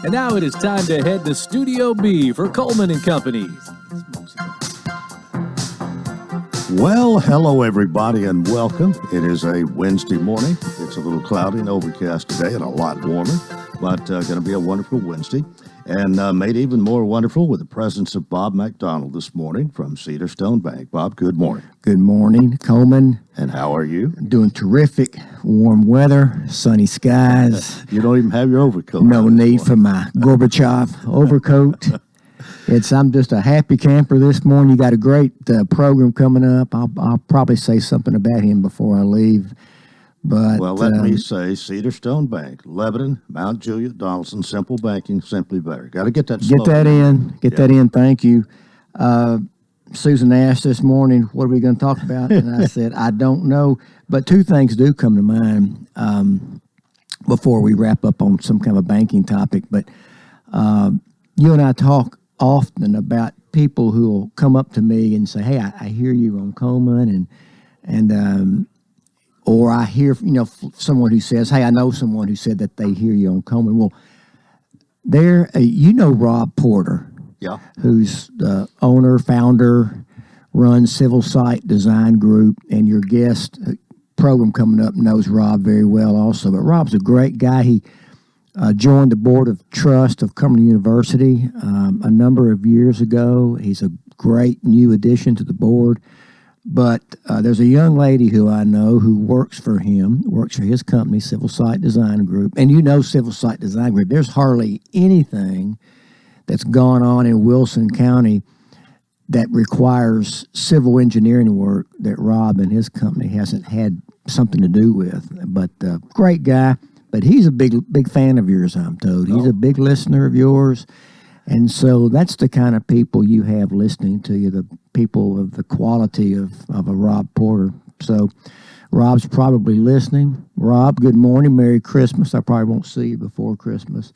And now it is time to head to Studio B for Coleman and Company. Well, hello everybody and welcome. It is a Wednesday morning. It's a little cloudy and overcast today and a lot warmer, but going to be a wonderful Wednesday. And made even more wonderful with the presence of Bob McDonald this morning from Cedar Stone Bank. Bob, good morning. Good morning, Coleman. And how are you? Doing terrific. Warm weather, sunny skies. You don't even have your overcoat. No need for my Gorbachev overcoat. I'm just a happy camper this morning. You got a great program coming up. I'll probably say something about him before I leave. But well, let me say Cedar Stone Bank, Lebanon, Mount Juliet, Donaldson, simple banking, simply better. Got to get that. Get that in. Get that in. Thank you. Susan asked this morning, "What are we going to talk about?" And I said, "I don't know." But two things do come to mind before we wrap up on some kind of a banking topic. But you and I talk often about people who will come up to me and say, "Hey, I hear you on Coleman," and or I hear, someone who says, "Hey, I know someone who said that they hear you on Coleman." Well, Rob Porter, yeah, who's the owner, founder, runs Civil Site Design Group, and your guest program coming up knows Rob very well also. But Rob's a great guy. He joined the board of trust of Cumberland University a number of years ago. He's a great new addition to the board. But there's a young lady who I know who works for his company, Civil Site Design Group. And Civil Site Design Group, there's hardly anything that's gone on in Wilson County that requires civil engineering work that Rob and his company hasn't had something to do with. But great guy. But he's a big fan of yours, I'm told. He's a big listener of yours. And so that's the kind of people you have listening to you, the people of the quality of a Rob Porter. So Rob's probably listening. Rob, good morning. Merry Christmas. I probably won't see you before Christmas.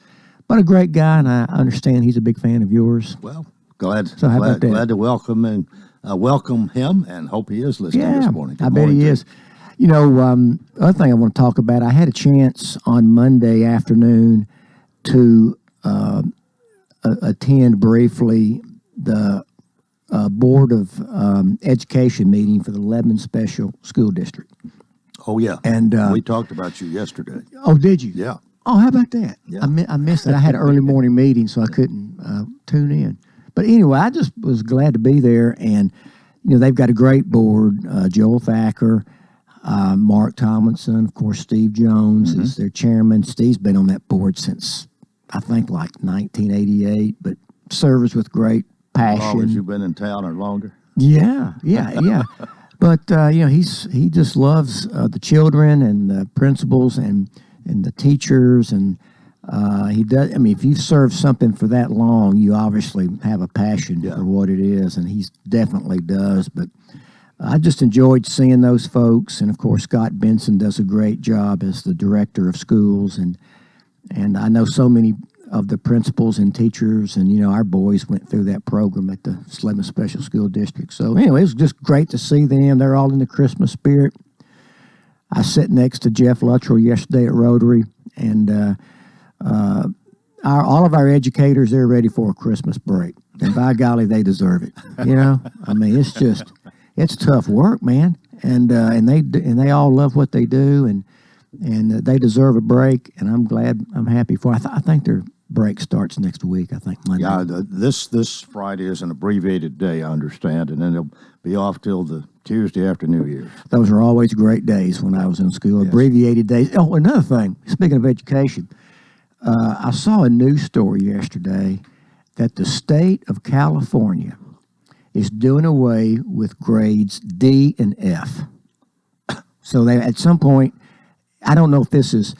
But a great guy, and I understand he's a big fan of yours. Well, glad to welcome him and hope he is listening this morning. I bet he is. Other thing I want to talk about, I had a chance on Monday afternoon to attend briefly the Board of Education meeting for the Lebanon Special School District. Oh, yeah. And we talked about you yesterday. Oh, did you? Yeah. Oh, how about that? Yeah. I missed it. I had an early morning meeting, so I couldn't tune in. But anyway, I just was glad to be there. And, they've got a great board. Joel Thacker, Mark Tomlinson, of course, Steve Jones is their chairman. Steve's been on that board since, I think, like 1988, but serves with great passion. As long as you've been in town or longer. Yeah. But, he just loves the children and the principals and the teachers. And he does. I mean, if you've served something for that long, you obviously have a passion for what it is, and he definitely does. But I just enjoyed seeing those folks. And, of course, Scott Benson does a great job as the director of schools. And I know so many of the principals and teachers, and, our boys went through that program at the Lebanon Special School District. So, anyway, it was just great to see them. They're all in the Christmas spirit. I sat next to Jeff Luttrell yesterday at Rotary, and all of our educators, they're ready for a Christmas break. And by golly, they deserve it. I mean, it's tough work, man. And they all love what they do, and they deserve a break, and I'm happy for it. I think their break starts next week, I think Monday. Yeah, this Friday is an abbreviated day, I understand, and then it'll be off till the Tuesday after New Year's. Those are always great days when I was in school, abbreviated days. Oh, another thing, speaking of education, I saw a news story yesterday that the state of California is doing away with grades D and F. So they, at some point, I don't know if this is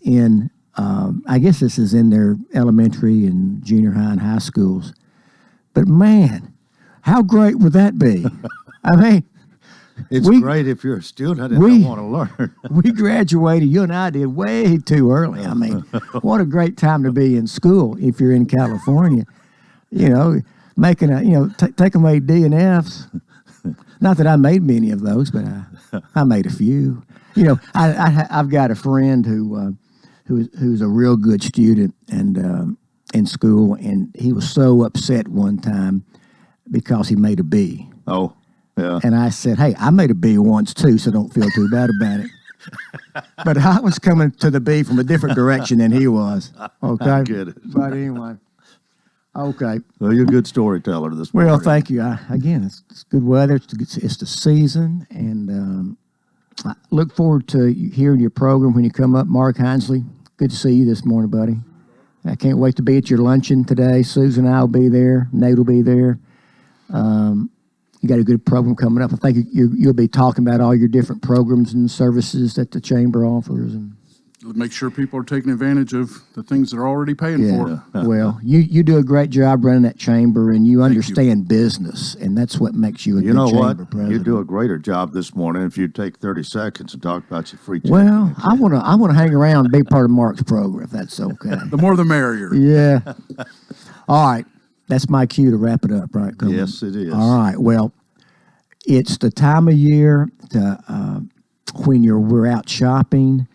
in, I guess this is in their elementary and junior high and high schools. But man, how great would that be? I mean, it's great if you're a student and don't want to learn. We graduated, you and I did, way too early. I mean, what a great time to be in school if you're in California. Making taking away D and Fs. Not that I made many of those, but I made a few. I've got a friend who who's a real good student and in school, and he was so upset one time because he made a B. Oh, yeah. And I said, hey, I made a B once too, so don't feel too bad about it. But I was coming to the B from a different direction than he was. Okay? I get it. But anyway. Okay. Well, you're a good storyteller this morning. Well, thank you. Again, it's good weather. It's the season, and I look forward to hearing your program when you come up. Mark Heinsley, good to see you this morning, buddy. I can't wait to be at your luncheon today. Susan and I will be there. Nate will be there. You got a good program coming up. I think you'll be talking about all your different programs and services that the chamber offers. And make sure people are taking advantage of the things they're already paying for. Well, you do a great job running that chamber, and you understand business, and that's what makes you a good chamber president. You do a greater job this morning if you take 30 seconds and talk about your free chamber. Well, I want to hang around and be part of Mark's program, if that's okay. The more the merrier. Yeah. All right. That's my cue to wrap it up, right, Coleman? Yes, it is. All right. Well, it's the time of year when we're out shopping,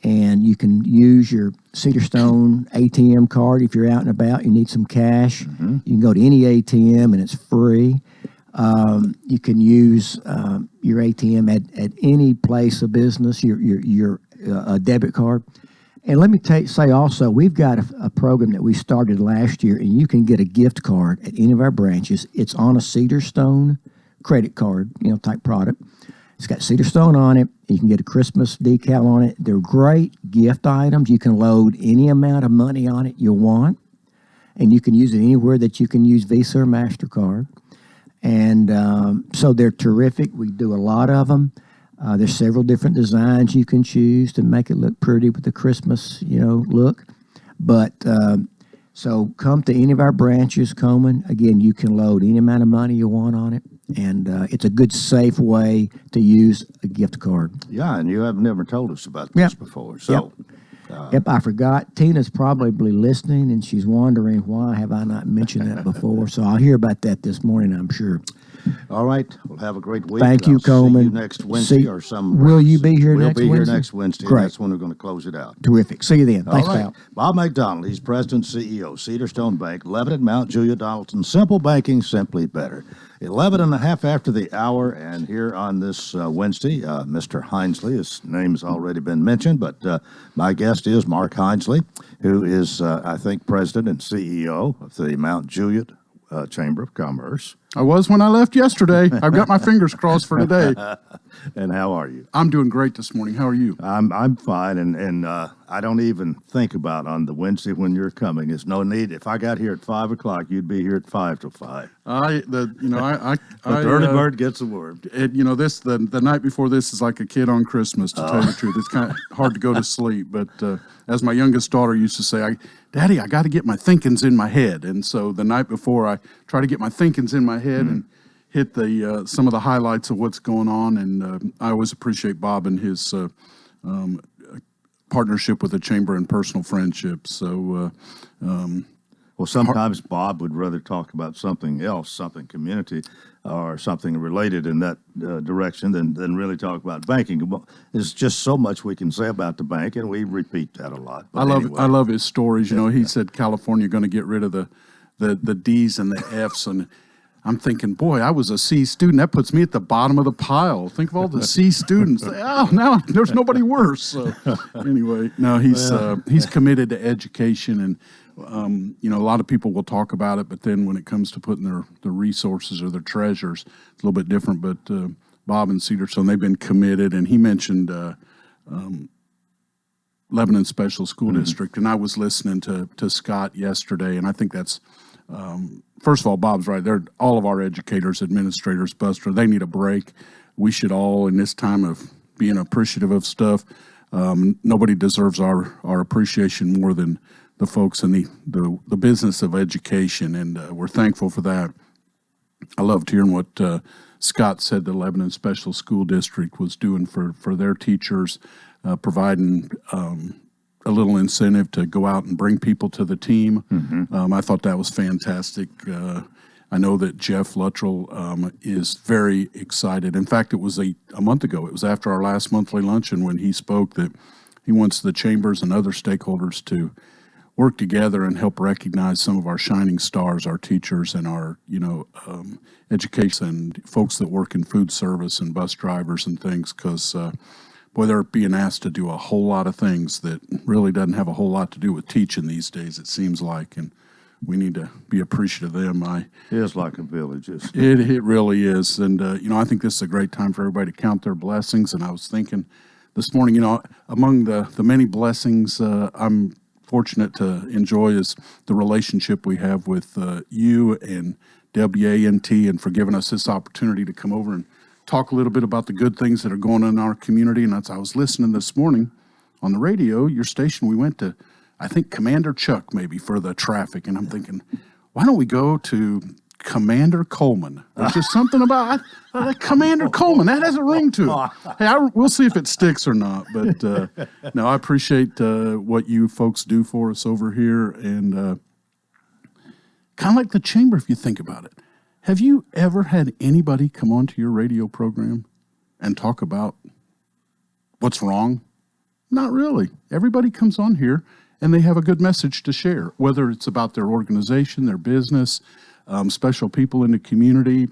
and you can use your Cedar Stone ATM card if you're out and about. You need some cash. Mm-hmm. You can go to any ATM, and it's free. You can use your ATM at any place of business, your debit card. And let me say also, we've got a program that we started last year, and you can get a gift card at any of our branches. It's on a Cedar Stone credit card, type product. It's got Cedar Stone on it. You can get a Christmas decal on it. They're great gift items. You can load any amount of money on it you want, and you can use it anywhere that you can use Visa or MasterCard. And so they're terrific. We do a lot of them. There's several different designs you can choose to make it look pretty with the Christmas, look. But so come to any of our branches, Coleman. Again, you can load any amount of money you want on it, and it's a good, safe way to use a gift card. Yeah, and you have never told us about this before. So, Yep, I forgot. Tina's probably listening, and she's wondering why have I not mentioned that before. So I'll hear about that this morning, I'm sure. All right. We'll have a great week. Thank you, I'll Coleman. See you next Wednesday or some. Will you be here next Wednesday? We'll be here next Wednesday. Great. That's when we're going to close it out. Terrific. See you then. Thanks, All right. pal. Bob McDonald, he's President and CEO, Cedar Stone Bank, Lebanon, Mount Juliet, Donaldson. Simple banking, simply better. 11 and a half after the hour, and here on this Wednesday, Mr. Heinsley, his name's already been mentioned, but my guest is Mark Heinsley, who is, I think, President and CEO of the Mount Juliet Chamber of Commerce. I was when I left yesterday. I've got my fingers crossed for today. And how are you? I'm doing great this morning. How are you? I'm fine, and I don't even think about on the Wednesday when you're coming. There's no need. If I got here at 5 o'clock, you'd be here at 5 till 5. The Dirty bird gets the worm. The night before this is like a kid on Christmas. To tell you the truth, it's kind of hard to go to sleep. But as my youngest daughter used to say, Daddy, I got to get my thinkings in my head. And so the night before, I try to get my thinkings in my head and hit the some of the highlights of what's going on. And I always appreciate Bob and his partnership with the chamber and personal friendships. So, well, sometimes Bob would rather talk about something else, something community or something related in that direction than really talk about banking. There's just so much we can say about the bank, and we repeat that a lot. But I love his stories. He said California going to get rid of the D's and the F's, and I'm thinking, boy, I was a C student. That puts me at the bottom of the pile. Think of all the C students. Oh, now there's nobody worse. So anyway, no, he's committed to education, and a lot of people will talk about it, but then when it comes to putting their resources or their treasures, it's a little bit different. But Bob and Cedar Stone, they've been committed, and he mentioned Lebanon Special School District, and I was listening to Scott yesterday, and I think that's first of all, Bob's right. They're all of our educators, administrators, Buster. They need a break. We should all, in this time of being appreciative of stuff, nobody deserves our appreciation more than the folks in the business of education, and we're thankful for that. I loved hearing what Scott said the Lebanon Special School District was doing for their teachers, providing a little incentive to go out and bring people to the team. I thought that was fantastic. I know that Jeff Luttrell is very excited. In fact, it was a month ago. It was after our last monthly luncheon when he spoke that he wants the chambers and other stakeholders to work together and help recognize some of our shining stars, our teachers and our, education and folks that work in food service and bus drivers and things, because boy, they're being asked to do a whole lot of things that really doesn't have a whole lot to do with teaching these days, it seems like, and we need to be appreciative of them. It is like a village, isn't it? It really is, and I think this is a great time for everybody to count their blessings. And I was thinking this morning, among the many blessings I'm fortunate to enjoy is the relationship we have with you and WANT, and for giving us this opportunity to come over and talk a little bit about the good things that are going on in our community. And as I was listening this morning on the radio, your station, we went to, I think, Commander Chuck maybe for the traffic. And I'm thinking, why don't we go to Commander Coleman? There's just something about Commander Coleman. That has a ring to it. Hey, we'll see if it sticks or not. But no, I appreciate what you folks do for us over here. And kind of like the chamber, if you think about it. Have you ever had anybody come onto your radio program and talk about what's wrong? Not really. Everybody comes on here and they have a good message to share, whether it's about their organization, their business, special people in the community,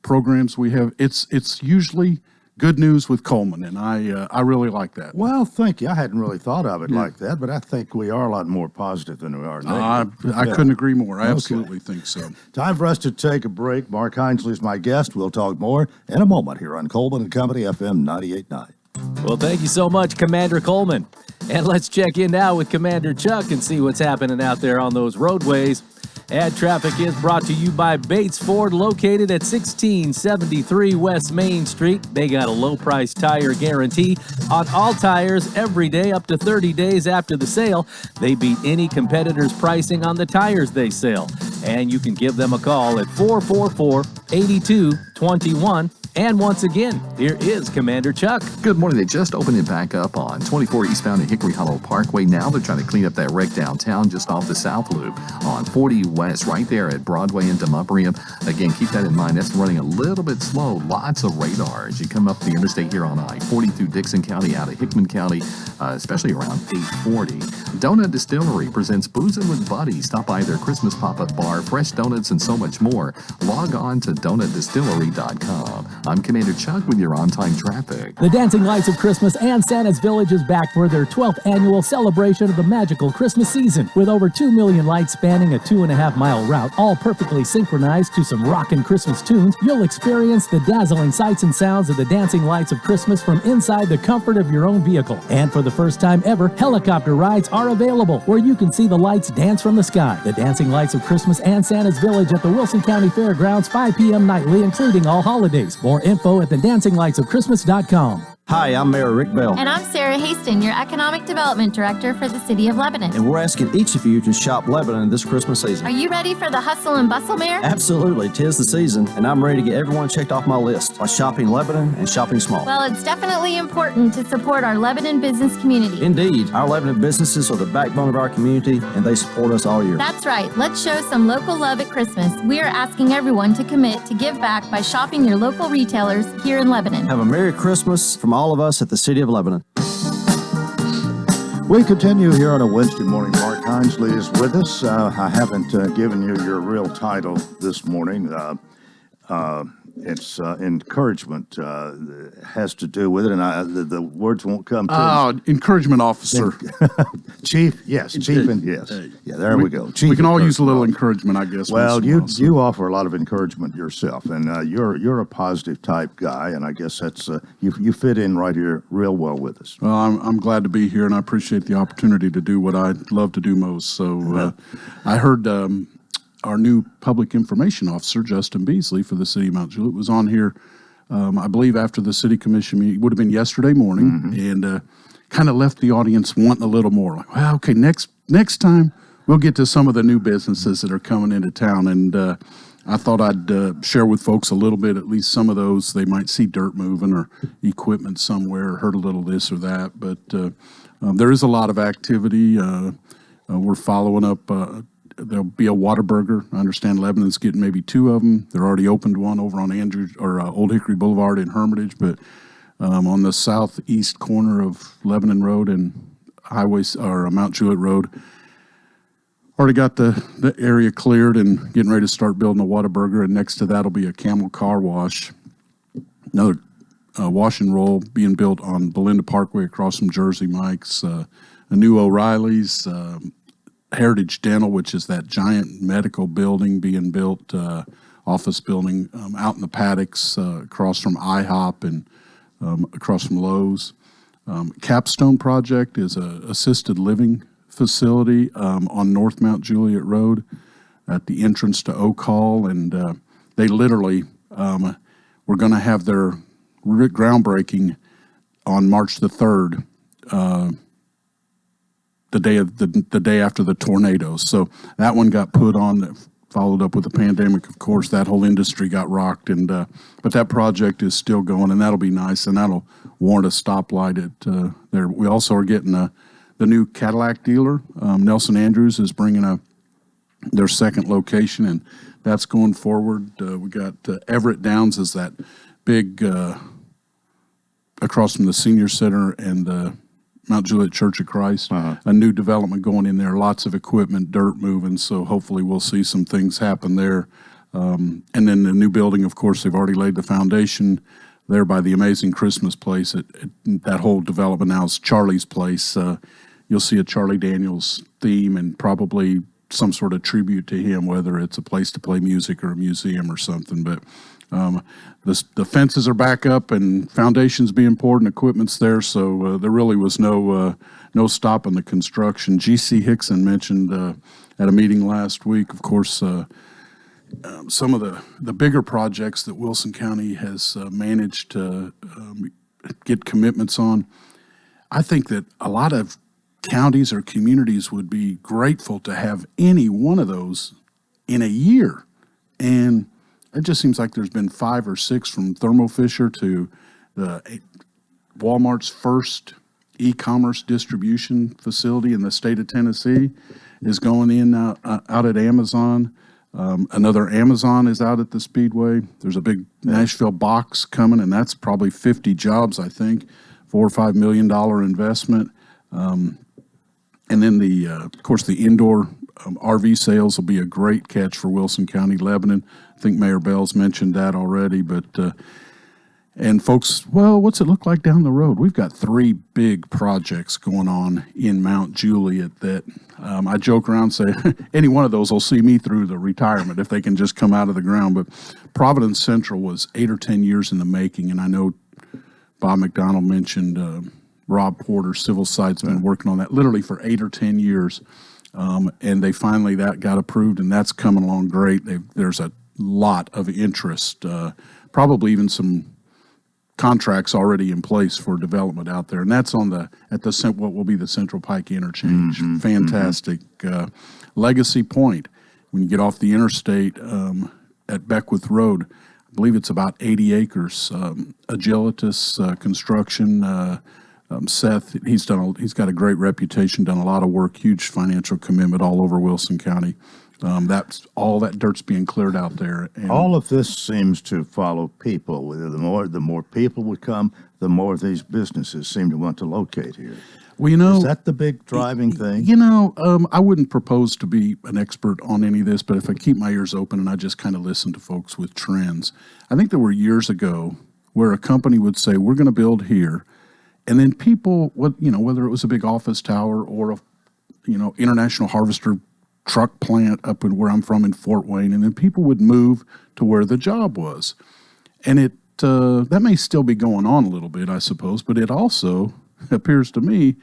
programs we have. It's usually good news with Coleman, and I really like that. Well, thank you. I hadn't really thought of it like that, but I think we are a lot more positive than we are negative. I couldn't agree more. I absolutely think so. Time for us to take a break. Mark Heinsley is my guest. We'll talk more in a moment here on Coleman & Company, FM 98.9. Well, thank you so much, Commander Coleman. And let's check in now with Commander Chuck and see what's happening out there on those roadways. And traffic is brought to you by Bates Ford, located at 1673 West Main Street. They got a low-price tire guarantee on all tires every day up to 30 days after the sale. They beat any competitor's pricing on the tires they sell. And you can give them a call at 444-8221. And once again, here is Commander Chuck. Good morning. They just opened it back up on 24 eastbound at Hickory Hollow Parkway. Now they're trying to clean up that wreck downtown just off the South Loop on 40 West, right there at Broadway and Demoprium. Again, keep that in mind. That's running a little bit slow. Lots of radar as you come up the interstate here on I-40 through Dixon County, out of Hickman County, especially around 840. Donut Distillery presents Boozin' with Buddies. Stop by their Christmas pop-up bar, fresh donuts, and so much more. Log on to donutdistillery.com. I'm Commander Chuck with your on-time traffic. The Dancing Lights of Christmas and Santa's Village is back for their 12th annual celebration of the magical Christmas season. With over 2 million lights spanning a 2.5-mile route, all perfectly synchronized to some rockin' Christmas tunes, you'll experience the dazzling sights and sounds of the Dancing Lights of Christmas from inside the comfort of your own vehicle. And for the first time ever, helicopter rides are available where you can see the lights dance from the sky. The Dancing Lights of Christmas and Santa's Village at the Wilson County Fairgrounds, 5 p.m. nightly, including all holidays. More info at thedancinglightsofchristmas.com. Hi, I'm Mayor Rick Bell. And I'm Sarah Haston, your Economic Development Director for the City of Lebanon. And we're asking each of you to shop Lebanon this Christmas season. Are you ready for the hustle and bustle, Mayor? Absolutely. 'Tis the season, and I'm ready to get everyone checked off my list by shopping Lebanon and shopping small. Well, it's definitely important to support our Lebanon business community. Indeed. Our Lebanon businesses are the backbone of our community, and they support us all year. That's right. Let's show some local love at Christmas. We are asking everyone to commit to give back by shopping your local retailers here in Lebanon. Have a Merry Christmas from all of us at the City of Lebanon. We continue here on a Wednesday morning. Mark Heinsley is with us. I haven't given you your real title this morning. It's encouragement has to do with it, and the words won't come to Encouragement officer. Chief, yes, chief, and yes. Yeah, there we go. Chief, we can all use a little encouragement, I guess. Well, you offer a lot of encouragement yourself, and you're a positive type guy, and I guess that's you fit in right here real well with us. Well, I'm glad to be here, and I appreciate the opportunity to do what I love to do most. So I heard our new public information officer, Justin Beasley, for the city of Mount Juliet, was on here, I believe, after the city commission meeting. It would have been yesterday morning, and kind of left the audience wanting a little more. Like, well, okay, next time we'll get to some of the new businesses that are coming into town. And I thought I'd share with folks a little bit, at least some of those. They might see dirt moving or equipment somewhere, or heard a little this or that. But there is a lot of activity. We're following up. There'll be a Whataburger. I understand Lebanon's getting maybe 2 of them. They're already opened one over on Old Hickory Boulevard in Hermitage, but on the southeast corner of Lebanon Road and Mount Juliet Road. Already got the area cleared and getting ready to start building a Whataburger, and next to that will be a Camel Car Wash. Another wash and roll being built on Belinda Parkway across from Jersey Mike's. A new O'Reilly's, Heritage Dental, which is that giant medical building being built, office building out in the paddocks across from IHOP and across from Lowe's. Capstone Project is a assisted living facility on North Mount Juliet Road at the entrance to Oak Hall, and they literally were going to have their groundbreaking on March the 3rd, the day after the tornadoes. So that one got put on, followed up with the pandemic. Of course, that whole industry got rocked, and but that project is still going, and that'll be nice, and that'll warrant a stoplight at there. We also are getting the new Cadillac dealer. Nelson Andrews is bringing their second location, and that's going forward. We got Everett Downs is that big across from the senior center and the Mount Juliet Church of Christ, a new development going in there, lots of equipment, dirt moving, so hopefully we'll see some things happen there. And then the new building, of course, they've already laid the foundation there by the Amazing Christmas Place. That whole development now is Charlie's Place. You'll see a Charlie Daniels theme and probably some sort of tribute to him, whether it's a place to play music or a museum or something. But the fences are back up and foundations being poured and equipment's there, so there really was no stopping the construction. G.C. Hickson mentioned at a meeting last week, of course, some of the bigger projects that Wilson County has managed to get commitments on. I think that a lot of counties or communities would be grateful to have any one of those in a year. And it just seems like there's been 5 or 6, from Thermo Fisher to Walmart's first e-commerce distribution facility in the state of Tennessee is going in out at Amazon. Another Amazon is out at the Speedway. There's a big Nashville box coming, and that's probably 50 jobs, I think, $4 or $5 million investment. And then of course, the indoor RV sales will be a great catch for Wilson County, Lebanon. I think Mayor Bell's mentioned that already, but and folks, well, what's it look like down the road? We've got 3 big projects going on in Mount Juliet that I joke around and say any one of those will see me through the retirement if they can just come out of the ground. But Providence Central was 8 or 10 years in the making, and I know Bob McDonald mentioned Rob Porter, Civil Site's been working on that literally for 8 or 10 years. And they finally that got approved, and that's coming along great. There's a lot of interest, probably even some contracts already in place for development out there, and that's on what will be the Central Pike Interchange. Fantastic. Legacy Point, when you get off the interstate at Beckwith Road, I believe it's about 80 acres. Agilitas Construction. Seth, he's got a great reputation, done a lot of work, huge financial commitment all over Wilson County. That's all that dirt's being cleared out there. And all of this seems to follow people. The more people would come, the more these businesses seem to want to locate here. Well, is that the big driving thing? I wouldn't propose to be an expert on any of this, but if I keep my ears open and I just kind of listen to folks with trends, I think there were years ago where a company would say, we're going to build here. And then people, whether it was a big office tower or International Harvester truck plant up in where I'm from in Fort Wayne, and then people would move to where the job was. And that may still be going on a little bit, I suppose, but it also appears to me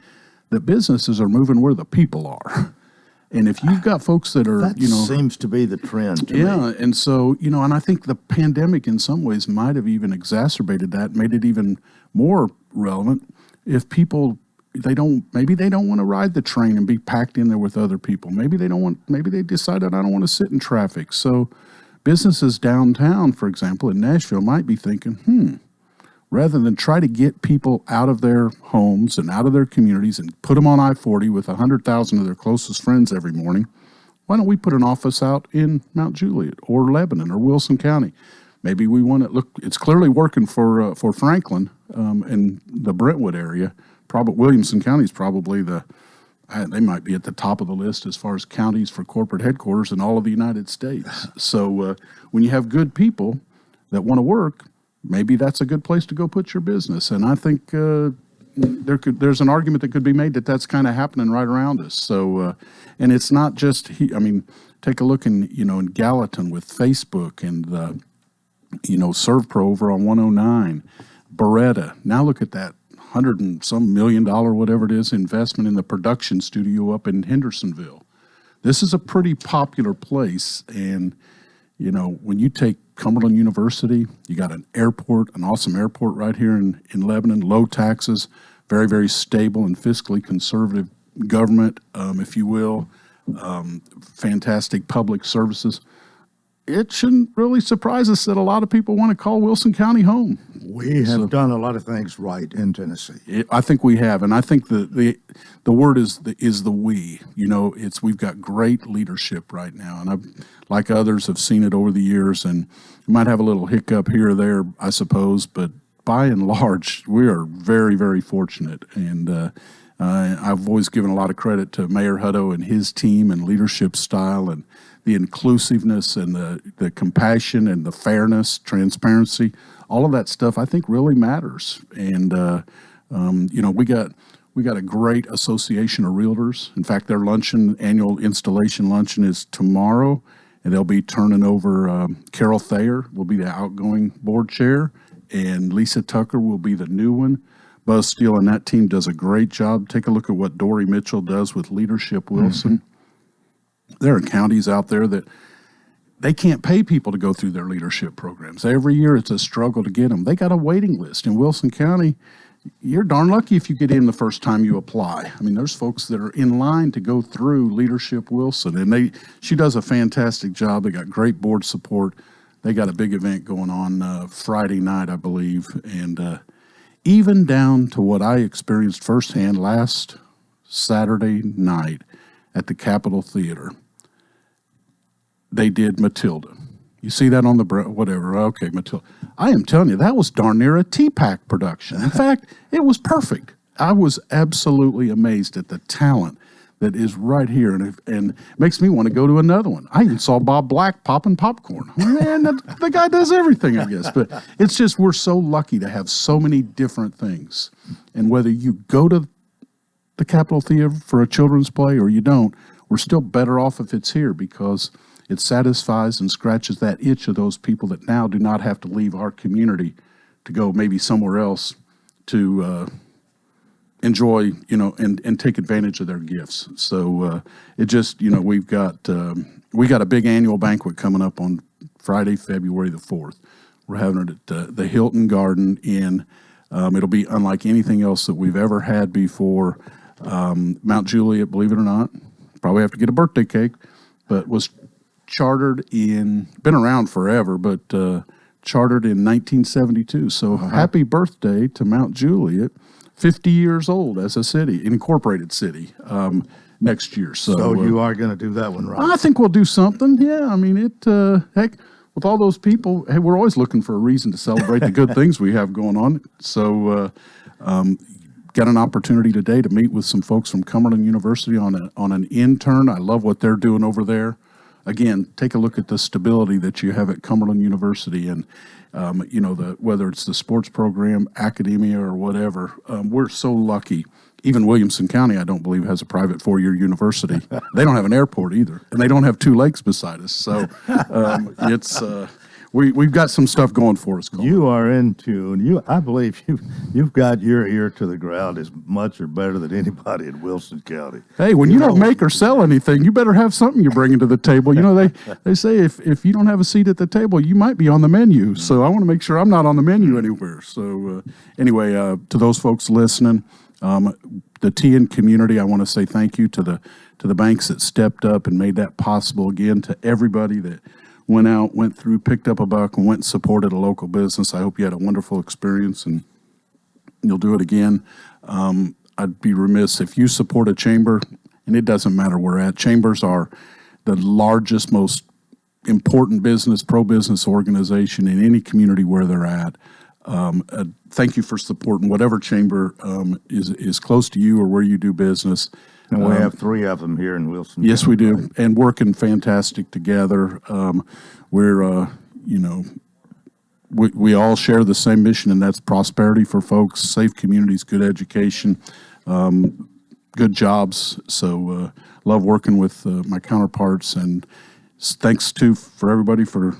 that businesses are moving where the people are. And if you've got folks that are, seems to be the trend to me. Yeah, and so, and I think the pandemic in some ways might have even exacerbated that, made it even more relevant. If people, maybe they don't want to ride the train and be packed in there with other people. Maybe they decided I don't want to sit in traffic. So businesses downtown, for example, in Nashville might be thinking, rather than try to get people out of their homes and out of their communities and put them on I-40 with 100,000 of their closest friends every morning, why don't we put an office out in Mount Juliet or Lebanon or Wilson County? Maybe we want to look. It's clearly working for Franklin in the Brentwood area. Probably Williamson County is probably they might be at the top of the list as far as counties for corporate headquarters in all of the United States. So when you have good people that want to work, maybe that's a good place to go put your business. And I think there's an argument that could be made that that's kind of happening right around us. So, and it's not just take a look in Gallatin with Facebook and the ServPro over on 109, Beretta. Now look at that $100 and some million, whatever it is, investment in the production studio up in Hendersonville. This is a pretty popular place, and when you take Cumberland University, you got an airport, an awesome airport right here in Lebanon, low taxes, very, very stable and fiscally conservative government, if you will, fantastic public services. It shouldn't really surprise us that a lot of people want to call Wilson County home. We have done a lot of things right in Tennessee. I think we have, and I think the word is the we. We've got great leadership right now, and I've, like others, have seen it over the years, and we might have a little hiccup here or there, I suppose, but by and large, we are very, very fortunate. And I've always given a lot of credit to Mayor Hutto and his team and leadership style and the inclusiveness and the compassion and the fairness, transparency, all of that stuff I think really matters. And we got a great association of realtors. In fact, their annual installation luncheon is tomorrow, and they'll be turning over. Carol Thayer will be the outgoing board chair, and Lisa Tucker will be the new one. Buzz Steele and that team does a great job. Take a look at what Dory Mitchell does with Leadership Wilson. Mm-hmm. There are counties out there that they can't pay people to go through their leadership programs. Every year it's a struggle to get them. They got a waiting list. In Wilson County, you're darn lucky if you get in the first time you apply. I mean, there's folks that are in line to go through Leadership Wilson, and she does a fantastic job. They got great board support. They got a big event going on Friday night, I believe, and even down to what I experienced firsthand last Saturday night at the Capitol Theater. They did Matilda. You see that on the whatever. Okay, Matilda. I am telling you, that was darn near a T-Pack production. In fact, it was perfect. I was absolutely amazed at the talent that is right here, and makes me want to go to another one. I even saw Bob Black popping popcorn. Man, the guy does everything, I guess. But it's just we're so lucky to have so many different things. And whether you go to the Capitol Theater for a children's play or you don't, we're still better off if it's here because it satisfies and scratches that itch of those people that now do not have to leave our community to go maybe somewhere else to enjoy, and take advantage of their gifts. So it just, we got a big annual banquet coming up on Friday, February the 4th. We're having it at the Hilton Garden Inn. It'll be unlike anything else that we've ever had before. Mount Juliet, believe it or not, probably have to get a birthday cake, but was been around forever, but chartered in 1972. So happy birthday to Mount Juliet, 50 years old as a city, incorporated city, next year. So you are going to do that one, right? I think we'll do something. Yeah, I mean, heck, with all those people, hey, we're always looking for a reason to celebrate the good things we have going on. So got an opportunity today to meet with some folks from Cumberland University on an intern. I love what they're doing over there. Again, take a look at the stability that you have at Cumberland University, and whether it's the sports program, academia, or whatever. We're so lucky. Even Williamson County, I don't believe, has a private four-year university. They don't have an airport either, and they don't have two lakes beside us. So it's we've got some stuff going for us, Coleman. You are in tune. I believe you've got your ear to the ground as much or better than anybody in Wilson County. Hey, when you don't make or sell anything, you better have something you're bringing to the table. They say if you don't have a seat at the table, you might be on the menu. So I want to make sure I'm not on the menu anywhere. So anyway, to those folks listening, the TN community, I want to say thank you to the banks that stepped up and made that possible. Again, to everybody that went through, picked up a buck, and went and supported a local business. I hope you had a wonderful experience, and you'll do it again. I'd be remiss if you support a chamber, and it doesn't matter where we're at. Chambers are the largest, most important business, pro-business organization in any community where they're at. Thank you for supporting whatever chamber is close to you or where you do business. And we have 3 of them here in Wilson. Yes, we do, right? and working fantastic together. We're, we all share the same mission, and that's prosperity for folks, safe communities, good education, good jobs. So love working with my counterparts, and thanks for everybody for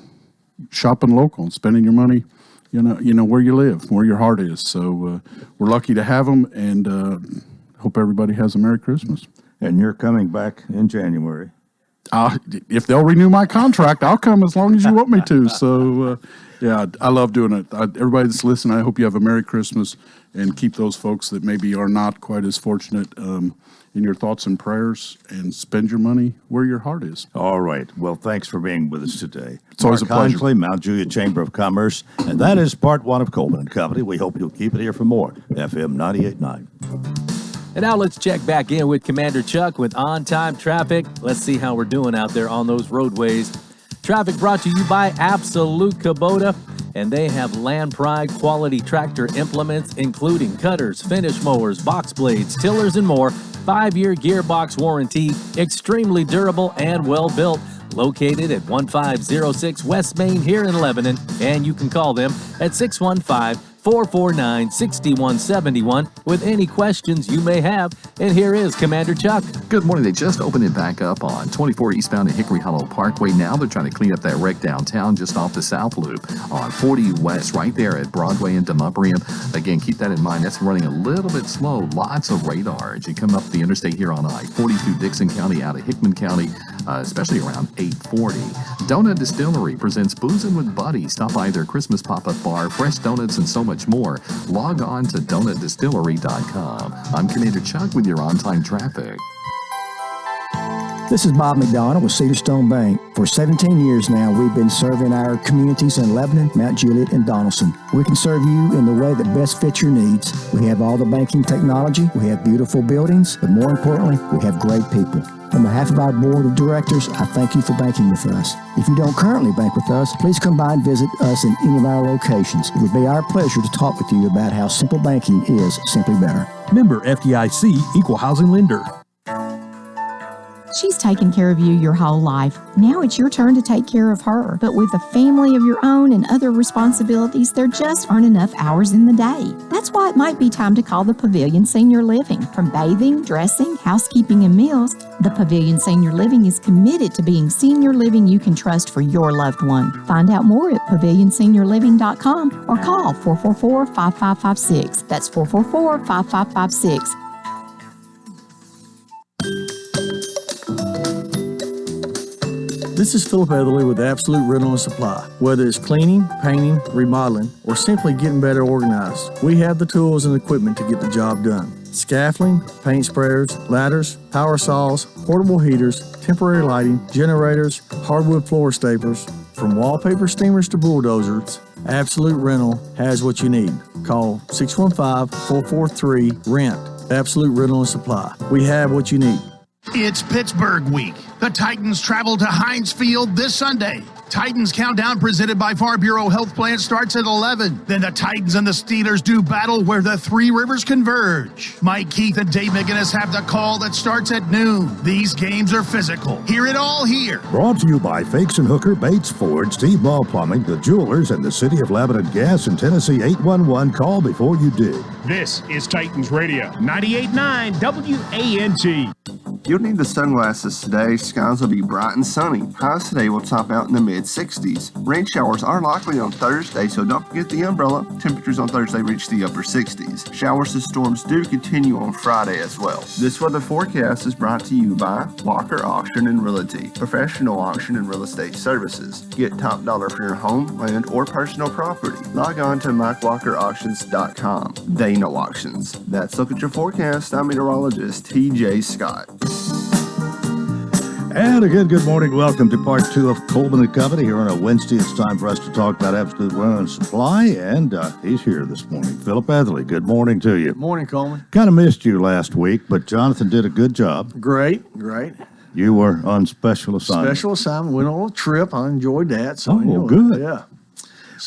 shopping local and spending your money. You know where you live, where your heart is. So we're lucky to have them, and hope everybody has a Merry Christmas. And you're coming back in January. If they'll renew my contract, I'll come as long as you want me to. So, yeah, I love doing it. Everybody that's listening, I hope you have a Merry Christmas, and keep those folks that maybe are not quite as fortunate in your thoughts and prayers, and spend your money where your heart is. All right. Well, thanks for being with us today. It's always a pleasure. Heinsley, Mount Juliet Chamber of Commerce, and that is part 1 of Coleman & Company. We hope you'll keep it here for more. FM 98.9. And now let's check back in with Commander Chuck with on-time traffic. Let's see how we're doing out there on those roadways. Traffic brought to you by Absolute Kubota, and they have Land Pride quality tractor implements, including cutters, finish mowers, box blades, tillers, and more. 5-year gearbox warranty, extremely durable and well built. Located at 1506 West Main here in Lebanon, and you can call them at 615-449-6171 with any questions you may have. And here is Commander Chuck. Good morning. They just opened it back up on 24 eastbound at Hickory Hollow Parkway. Now they're trying to clean up that wreck downtown just off the South Loop on 40 West right there at Broadway and Demubrium. Again, keep that in mind. That's running a little bit slow. Lots of radar as you come up the interstate here on I-40 Dixon County out of Hickman County, especially around 840. Donut Distillery presents Boozin' with Buddy. Stop by their Christmas pop-up bar, fresh donuts, and so much more. Log on to donutdistillery.com. I'm Commander Chuck with your on-time traffic. This is Bob McDonald with Cedarstone Bank. For 17 years now, we've been serving our communities in Lebanon, Mount Juliet, and Donaldson. We can serve you in the way that best fits your needs. We have all the banking technology, we have beautiful buildings, but more importantly, we have great people. On behalf of our board of directors, I thank you for banking with us. If you don't currently bank with us, please come by and visit us in any of our locations. It would be our pleasure to talk with you about how simple banking is simply better. Member FDIC, Equal Housing Lender. She's taken care of you your whole life. Now it's your turn to take care of her. But with a family of your own and other responsibilities, there just aren't enough hours in the day. That's why it might be time to call the Pavilion Senior Living. From bathing, dressing, housekeeping, and meals, the Pavilion Senior Living is committed to being senior living you can trust for your loved one. Find out more at pavilionseniorliving.com or call 444-5556. That's 444-5556. This is Philip Etherly with Absolute Rental and Supply. Whether it's cleaning, painting, remodeling, or simply getting better organized, we have the tools and equipment to get the job done. Scaffolding, paint sprayers, ladders, power saws, portable heaters, temporary lighting, generators, hardwood floor staplers, from wallpaper steamers to bulldozers, Absolute Rental has what you need. Call 615-443-RENT. Absolute Rental and Supply. We have what you need. It's Pittsburgh week. The Titans travel to Heinz Field this Sunday. Titans Countdown presented by Farm Bureau Health Plan starts at 11. Then the Titans and the Steelers do battle where the three rivers converge. Mike Keith and Dave McGinnis have the call that starts at noon. These games are physical. Hear it all here. Brought to you by Fakes and Hooker, Bates Ford, Steve Ball Plumbing, the Jewelers, and the City of Lebanon Gas in Tennessee. 811. Call before you dig. This is Titans Radio, 98.9 WANT. You'll need the sunglasses today. Skies will be bright and sunny. Highs today will top out in the mid-60s. Rain showers are likely on Thursday, so don't forget the umbrella. Temperatures on Thursday reach the upper 60s. Showers and storms do continue on Friday as well. This weather forecast is brought to you by Walker Auction and Realty, professional auction and real estate services. Get top dollar for your home, land, or personal property. Log on to MikeWalkerAuctions.com. They know auctions. That's Look at Your Forecast. I'm meteorologist TJ Scott. And again, good morning. Welcome to part 2 of Coleman & Company here on a Wednesday. It's time for us to talk about Absolute Rental and Supply, and he's here this morning. Philip Etherly, good morning to you. Good morning, Coleman. Kind of missed you last week, but Jonathan did a good job. Great. You were on special assignment. Special assignment. Went on a trip. I enjoyed that. So good. Yeah.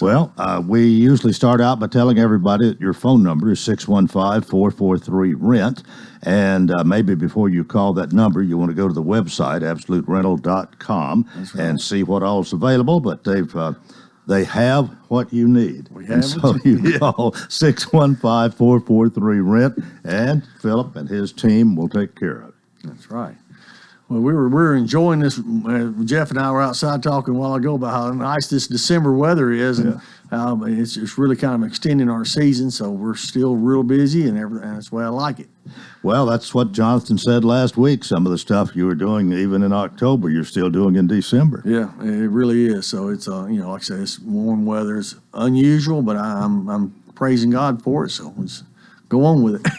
Well, we usually start out by telling everybody that your phone number is 615-443-RENT. And maybe before you call that number, you want to go to the website, absoluterental.com, and see what all is available. But they have what you need. And so you call 615-443-RENT, and Philip and his team will take care of it. That's right. Well, we were enjoying this. Jeff and I were outside talking a while ago about how nice this December weather is, and how it's really kind of extending our season. So we're still real busy, and that's the way I like it. Well, that's what Jonathan said last week. Some of the stuff you were doing even in October, you're still doing in December. Yeah, it really is. So it's like I say, it's warm weather. It's unusual, but I'm praising God for it. So let's go on with it.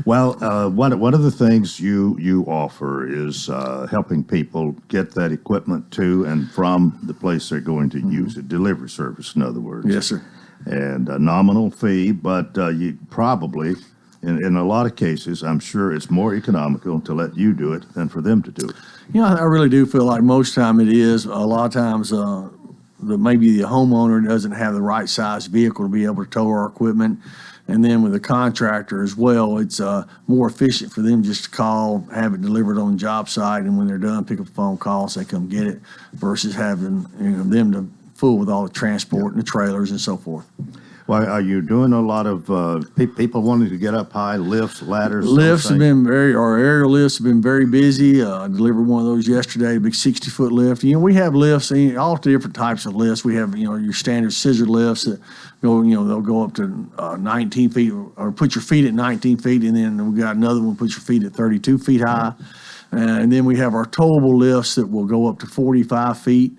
Well, one of the things you offer is helping people get that equipment to and from the place they're going to use it. Delivery service, in other words. Yes, sir. And a nominal fee, but you probably, in a lot of cases, I'm sure it's more economical to let you do it than for them to do it. I really do feel like most time it is. A lot of times maybe the homeowner doesn't have the right size vehicle to be able to tow our equipment. And then with the contractor as well, it's more efficient for them just to call, have it delivered on the job site, and when they're done, pick up a phone call, say come get it, versus having them to fool with all the transport and the trailers and so forth. Well, are you doing a lot of people wanting to get up high, lifts, ladders? Lifts have been our aerial lifts have been very busy. I delivered one of those yesterday, a big 60-foot lift. We have lifts, all different types of lifts. We have, your standard scissor lifts that go, they'll go up to 19 feet or put your feet at 19 feet. And then we got another one, put your feet at 32 feet high. And then we have our towable lifts that will go up to 45 feet.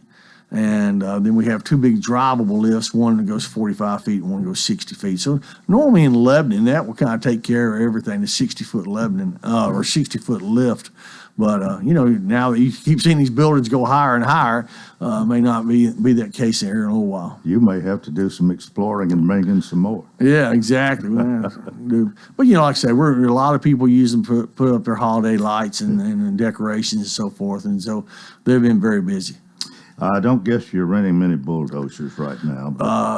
And then we have two big drivable lifts, one that goes 45 feet and one goes 60 feet. So normally in Lebanon, that will kind of take care of everything, the 60-foot Lebanon or 60-foot lift. But, now that you keep seeing these buildings go higher and higher, may not be that case here in a little while. You may have to do some exploring and bring in some more. Yeah, exactly. But, like I say, a lot of people use them to put up their holiday lights and decorations and so forth. And so they've been very busy. I don't guess you're renting many bulldozers right now.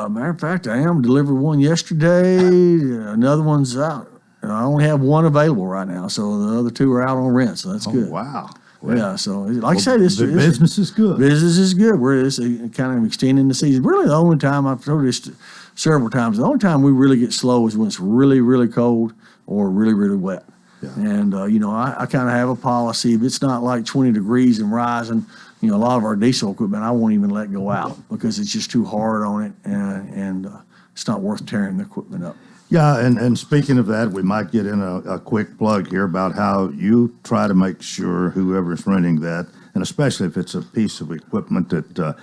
Matter of fact, I am. Delivered one yesterday. Another one's out. I only have one available right now, so the other two are out on rent, so that's good. Wow. Yeah, so like I say, this business is good. Business is good. We're just kind of extending the season. Really, the only time, I've told this several times, the only time we really get slow is when it's really, really cold or really, really wet. Yeah. And, I kind of have a policy. If it's not like 20 degrees and rising, a lot of our diesel equipment, I won't even let go out because it's just too hard on it, and it's not worth tearing the equipment up. Yeah, and speaking of that, we might get in a quick plug here about how you try to make sure whoever's renting that, and especially if it's a piece of equipment that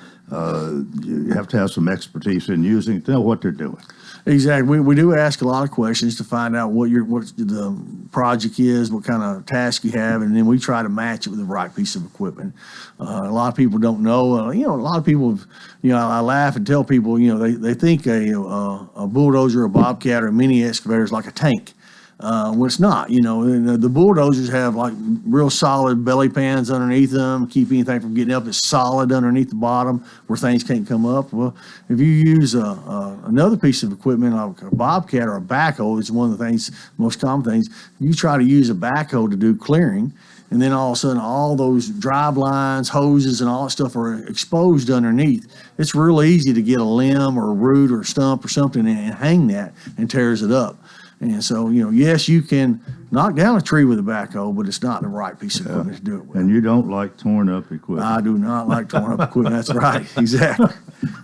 you have to have some expertise in using, to know what they're doing. Exactly. We do ask a lot of questions to find out what the project is, what kind of task you have, and then we try to match it with the right piece of equipment. A lot of people don't know. A lot of people, I laugh and tell people, they think a bulldozer, a bobcat, or a mini excavator is like a tank. Well, it's not. The bulldozers have like real solid belly pans underneath them, keep anything from getting up. It's solid underneath the bottom where things can't come up. Well, if you use another piece of equipment like a bobcat or a backhoe, it's one of the things, most common things. You try to use a backhoe to do clearing, and then all of a sudden all those drive lines, hoses, and all that stuff are exposed underneath. It's real easy to get a limb or a root or a stump or something and hang that and tears it up. And so, yes, you can knock down a tree with a backhoe, but it's not the right piece of equipment to do it with. And you don't like torn up equipment. I do not like torn up equipment. That's right. Exactly.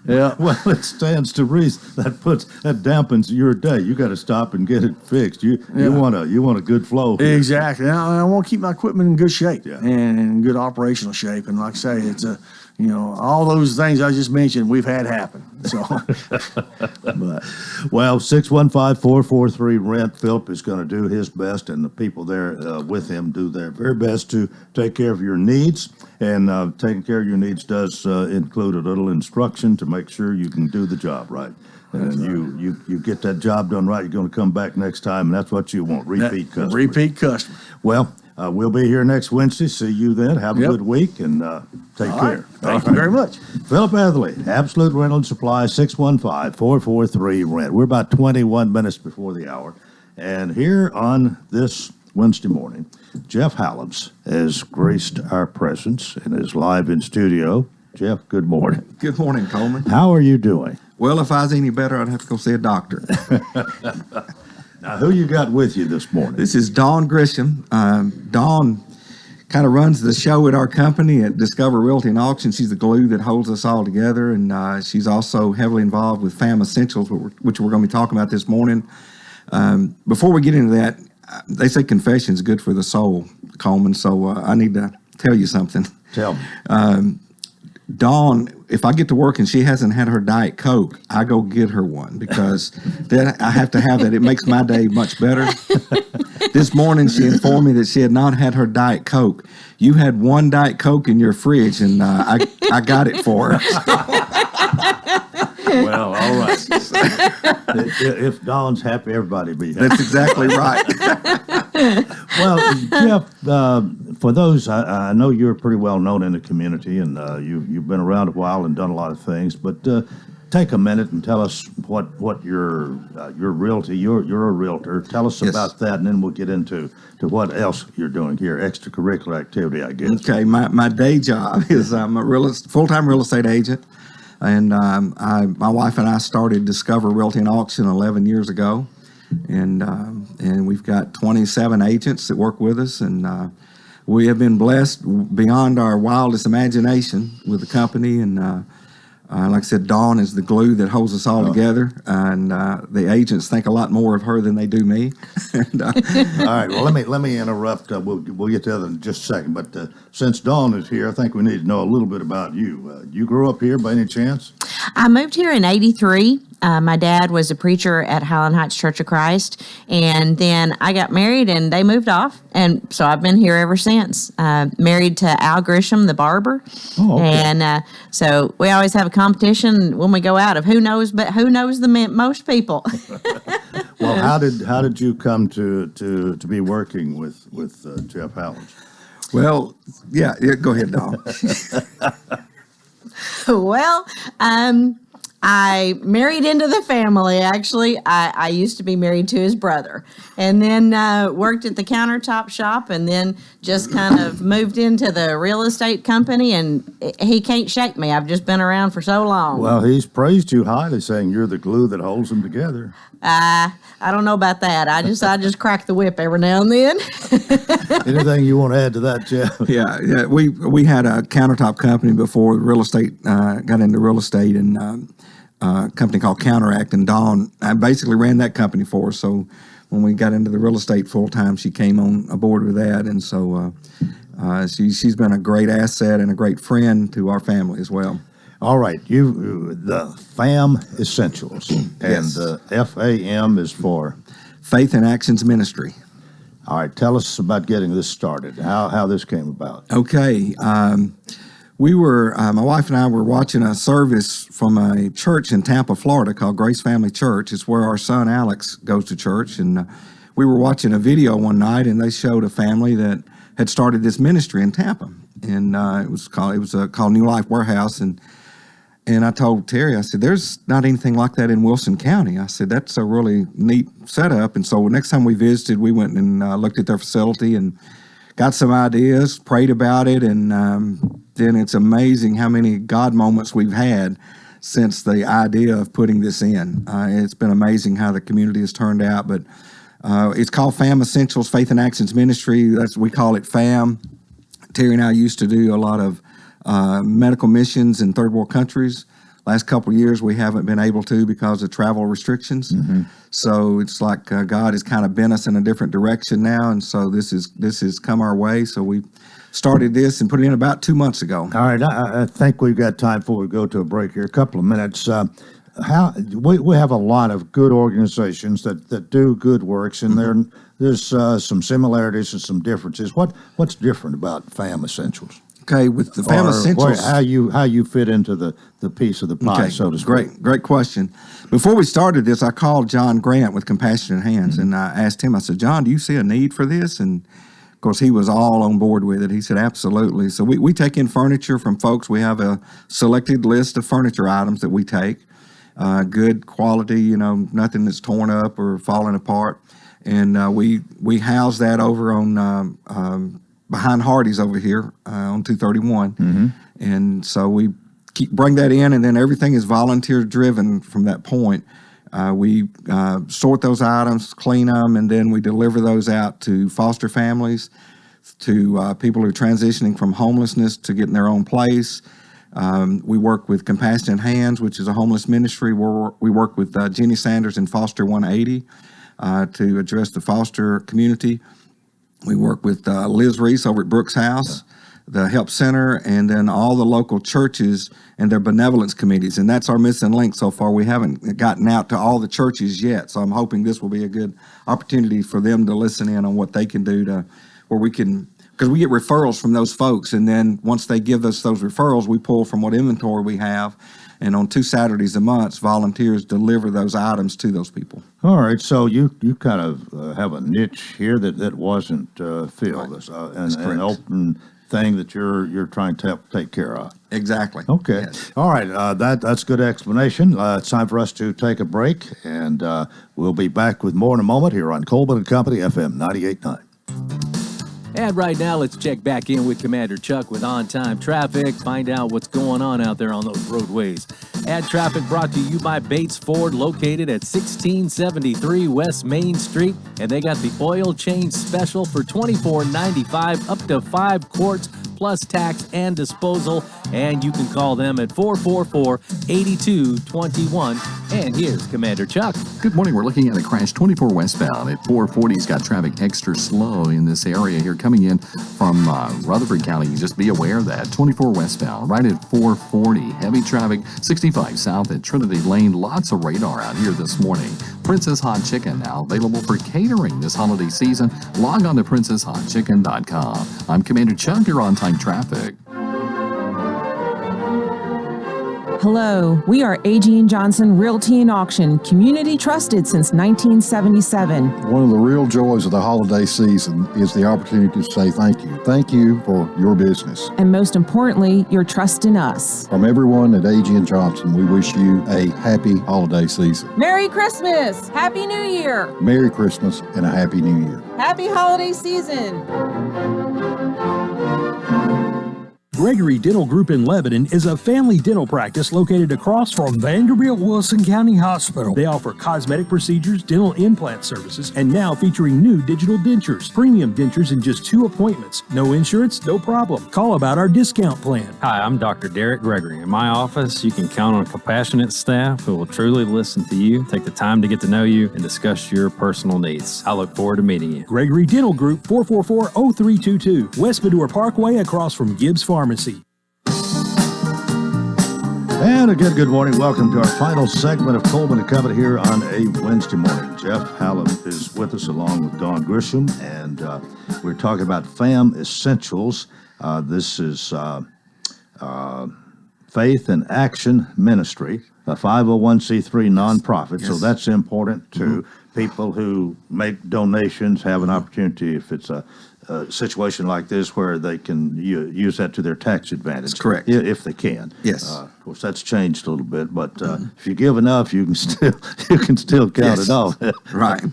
Yeah. Well, it stands to reason that dampens your day. You got to stop and get it fixed. You want a good flow here. Exactly. I want to keep my equipment in good shape and in good operational shape. And like I say, it's all those things I just mentioned, we've had happen. So, well, 615-443-RENT. Philip is going to do his best, and the people there with him do their very best to take care of your needs. And taking care of your needs does include a little instruction to make sure you can do the job right. And you get that job done right, you're going to come back next time, and that's what you want, repeat customer. Repeat customer. Well, We'll be here next Wednesday. See you then. Have a good week and take care. Thank you very much. Philip Etherly, Absolute Rental and Supply, 615-443-RENT. We're about 21 minutes before the hour. And here on this Wednesday morning, Jeff Halloms has graced our presence and is live in studio. Jeff, good morning. Good morning, Coleman. How are you doing? Well, if I was any better, I'd have to go see a doctor. Now, who you got with you this morning? This is Dawn Grisham. Dawn kind of runs the show at our company at Discover Realty and Auction. She's the glue that holds us all together, and she's also heavily involved with Fam Essentials, which we're going to be talking about this morning. Before we get into that, they say confession is good for the soul, Coleman, so I need to tell you something. Tell me. Dawn, if I get to work and she hasn't had her Diet Coke, I go get her one because then I have to have that. It makes my day much better. This morning, she informed me that she had not had her Diet Coke. You had one Diet Coke in your fridge, and I got it for her. Well, all right. If Dawn's happy, everybody be happy. That's exactly right. Well, Jeff, for those, I know you're pretty well known in the community, and you've been around a while and done a lot of things. But take a minute and tell us what your realty. You're a realtor. Tell us about that, and then we'll get into what else you're doing here, extracurricular activity, I guess. Okay, my day job is I'm a full-time real estate agent. And my wife and I started Discover Realty and Auction 11 years ago, and we've got 27 agents that work with us, and we have been blessed beyond our wildest imagination with the company. And like I said, Dawn is the glue that holds us all together, and the agents think a lot more of her than they do me. And, all right. Well, let me interrupt. We'll get to that in just a second. But since Dawn is here, I think we need to know a little bit about you. You grew up here by any chance? I moved here in '83. My dad was a preacher at Highland Heights Church of Christ, and then I got married, and they moved off, and so I've been here ever since. Married to Al Grisham, the barber, and so we always have a competition when we go out of who knows the most people. Well, how did you come to be working with Jeff Halloms? Well, yeah, go ahead, Dawn. Well, I married into the family, actually. I used to be married to his brother, and then worked at the countertop shop, and then just kind of moved into the real estate company, and he can't shake me. I've just been around for so long. Well, he's praised you highly, saying you're the glue that holds them together. I don't know about that. I just crack the whip every now and then. Anything you want to add to that, Jeff? Yeah. We had a countertop company before real estate got into real estate, and a company called Counteract, and Dawn basically ran that company for us. So when we got into the real estate full time, she came on aboard with that, and so she's been a great asset and a great friend to our family as well. All right, the FAM Essentials, and the FAM is for Faith and Actions Ministry. All right, tell us about getting this started. How this came about. Okay, we were my wife and I were watching a service from a church in Tampa, Florida, called Grace Family Church. It's where our son Alex goes to church, and we were watching a video one night, and they showed a family that had started this ministry in Tampa, and it was called New Life Warehouse, and I told Terry, I said, there's not anything like that in Wilson County. I said, that's a really neat setup. And so next time we visited, we went and looked at their facility and got some ideas, prayed about it, and then it's amazing how many God moments we've had since the idea of putting this in. It's been amazing how the community has turned out. But it's called FAM Essentials, Faith and Actions Ministry. We call it FAM. Terry and I used to do a lot of medical missions in third world countries. Last couple of years we haven't been able to because of travel restrictions. Mm-hmm. So it's like God has kind of bent us in a different direction now, and so this has come our way. So we started this and put it in about 2 months ago. All right, I think we've got time before we go to a break here. A couple of minutes. We have a lot of good organizations that do good works, and mm-hmm. there's some similarities and some differences. What's different about FAM Essentials? Okay, with the FAM Essentials, how you fit into the piece of the pie, so to speak. Great question. Before we started this, I called John Grant with Compassionate Hands, mm-hmm. and I asked him. I said, John, do you see a need for this? And Of course, he was all on board with it. He said, absolutely. So we take in furniture from folks. We have a selected list of furniture items that we take. Good quality, nothing that's torn up or falling apart. And we house that over on behind Hardee's over here on 231. Mm-hmm. And so we bring that in, and then everything is volunteer driven from that point. We sort those items, clean them, and then we deliver those out to foster families, to people who are transitioning from homelessness to getting their own place. We work with Compassionate Hands, which is a homeless ministry. We work with Jenny Sanders and Foster 180 to address the foster community. We work with Liz Reese over at Brooks House, the Help Center, and then all the local churches and their benevolence committees. And that's our missing link so far. We haven't gotten out to all the churches yet. So I'm hoping this will be a good opportunity for them to listen in on what they can do to where we can, because we get referrals from those folks. And then once they give us those referrals, we pull from what inventory we have. And on 2 Saturdays a month, volunteers deliver those items to those people. All right, so you kind of have a niche here that wasn't filled, Right. An open thing that you're trying to help take care of. Exactly. Okay. Yes. All right, that's good explanation. It's time for us to take a break, and we'll be back with more in a moment here on Coleman and Company, FM 98.9. And right now, let's check back in with Commander Chuck with on-time traffic, find out what's going on out there on those roadways. Add traffic brought to you by Bates Ford, located at 1673 West Main Street. And they got the oil change special for $24.95, up to 5 quarts, plus tax and disposal. And you can call them at 444-8221. And here's Commander Chuck. Good morning. We're looking at a crash 24 westbound at 440's got traffic extra slow in this area here coming in from Rutherford County. Just be aware of that. 24 westbound right at 440. Heavy traffic 65 south at Trinity Lane. Lots of radar out here this morning. Princess Hot Chicken now available for catering this holiday season. Log on to princesshotchicken.com. I'm Commander Chuck. You're on time traffic. Hello, we are A.G. & Johnson Realty and Auction, community trusted since 1977. One of the real joys of the holiday season is the opportunity to say thank you. Thank you for your business. And most importantly, your trust in us. From everyone at A.G. & Johnson, we wish you a happy holiday season. Merry Christmas! Happy New Year! Merry Christmas and a Happy New Year. Happy holiday season! Gregory Dental Group in Lebanon is a family dental practice located across from Vanderbilt Wilson County Hospital. They offer cosmetic procedures, dental implant services, and now featuring new digital dentures. Premium dentures in just 2 appointments. No insurance, no problem. Call about our discount plan. Hi, I'm Dr. Derek Gregory. In my office, you can count on a compassionate staff who will truly listen to you, take the time to get to know you, and discuss your personal needs. I look forward to meeting you. Gregory Dental Group, 444-0322, West Medora Parkway across from Gibbs Pharmacy. And again, good morning. Welcome to our final segment of Coleman and Company here on a Wednesday morning. Jeff Hallam is with us along with Dawn Grisham, and we're talking about FAM Essentials. This is Faith and Action Ministry, a 501c3 nonprofit. Yes. So that's important to people who make donations, have an opportunity if it's a situation like this where they can use that to their tax advantage. That's correct. If they can. Yes. Of course, that's changed a little bit, but if you give enough, you can still count it off. Right.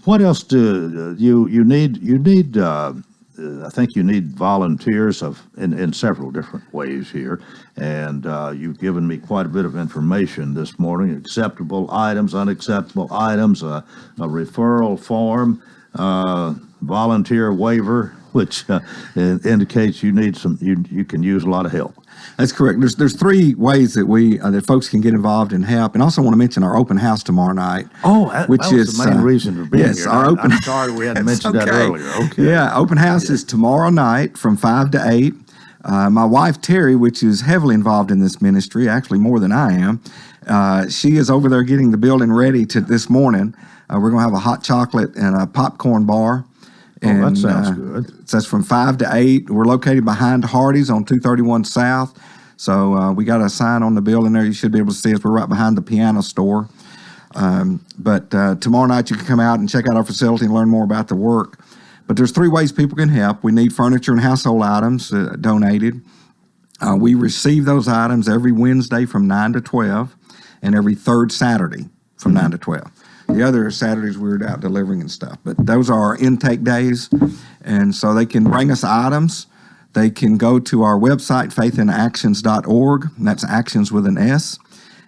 What else do you need? You need. I think you need volunteers in several different ways here, and you've given me quite a bit of information this morning. Acceptable items, unacceptable items, a referral form. Volunteer waiver, which indicates you need you can use a lot of help. That's correct. There's 3 ways that that folks can get involved and help. And also want to mention our open house tomorrow night. Oh, that was the main reason for being here. I'm sorry we hadn't mentioned that earlier. Okay. Yeah, open house is tomorrow night from 5 to 8. My wife, Terry, which is heavily involved in this ministry, actually more than I am, she is over there getting the building ready this morning. We're going to have a hot chocolate and a popcorn bar. And, that sounds good. So that's from 5 to 8. We're located behind Hardee's on 231 South. So we got a sign on the building there. You should be able to see us. We're right behind the piano store. But tomorrow night you can come out and check out our facility and learn more about the work. But there's 3 ways people can help. We need furniture and household items donated. We receive those items every Wednesday from 9 to 12 and every third Saturday from 9 to 12. The other Saturdays we're out delivering and stuff. But those are our intake days. And so they can bring us items. They can go to our website, faithinactions.org. And that's actions with an S.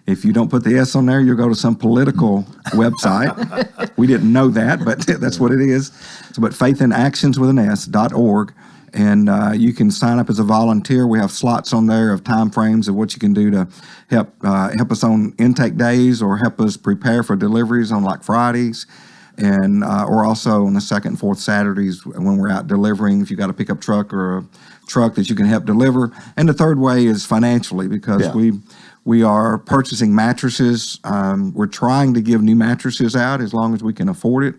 If you don't put the S on there, you'll go to some political website. We didn't know that, but that's what it is. So, but faithinactions.org. And you can sign up as a volunteer. We have slots on there of time frames of what you can do to help us on intake days or help us prepare for deliveries on like Fridays, and or also on the second and fourth Saturdays when we're out delivering. If you got a pickup truck or a truck that you can help deliver. And the third way is financially, because we are purchasing mattresses. We're trying to give new mattresses out as long as we can afford it.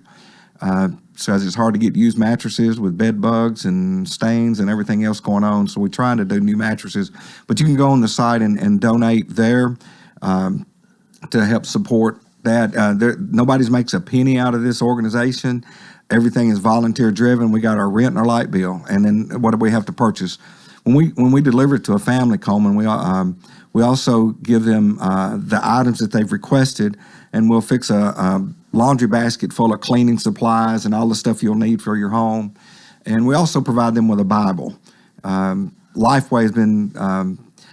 So it's hard to get used mattresses with bed bugs and stains and everything else going on. So we're trying to do new mattresses. But you can go on the site and donate there to help support that. Nobody's makes a penny out of this organization. Everything is volunteer driven. We got our rent and our light bill. And then what do we have to purchase? When we deliver it to a family, Coleman, we also give them the items that they've requested, and we'll fix a laundry basket full of cleaning supplies and all the stuff you'll need for your home. And we also provide them with a Bible. Lifeway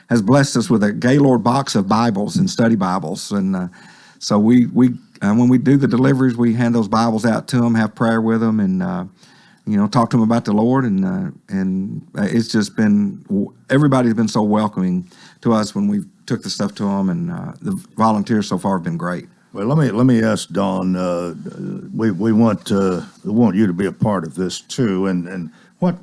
has blessed us with a Gaylord box of Bibles and study Bibles. And so when we do the deliveries, we hand those Bibles out to them, have prayer with them, and talk to them about the Lord. And it's just everybody's been so welcoming to us when we took the stuff to them, and the volunteers so far have been great. Well, let me ask Dawn. We want you to be a part of this too. And what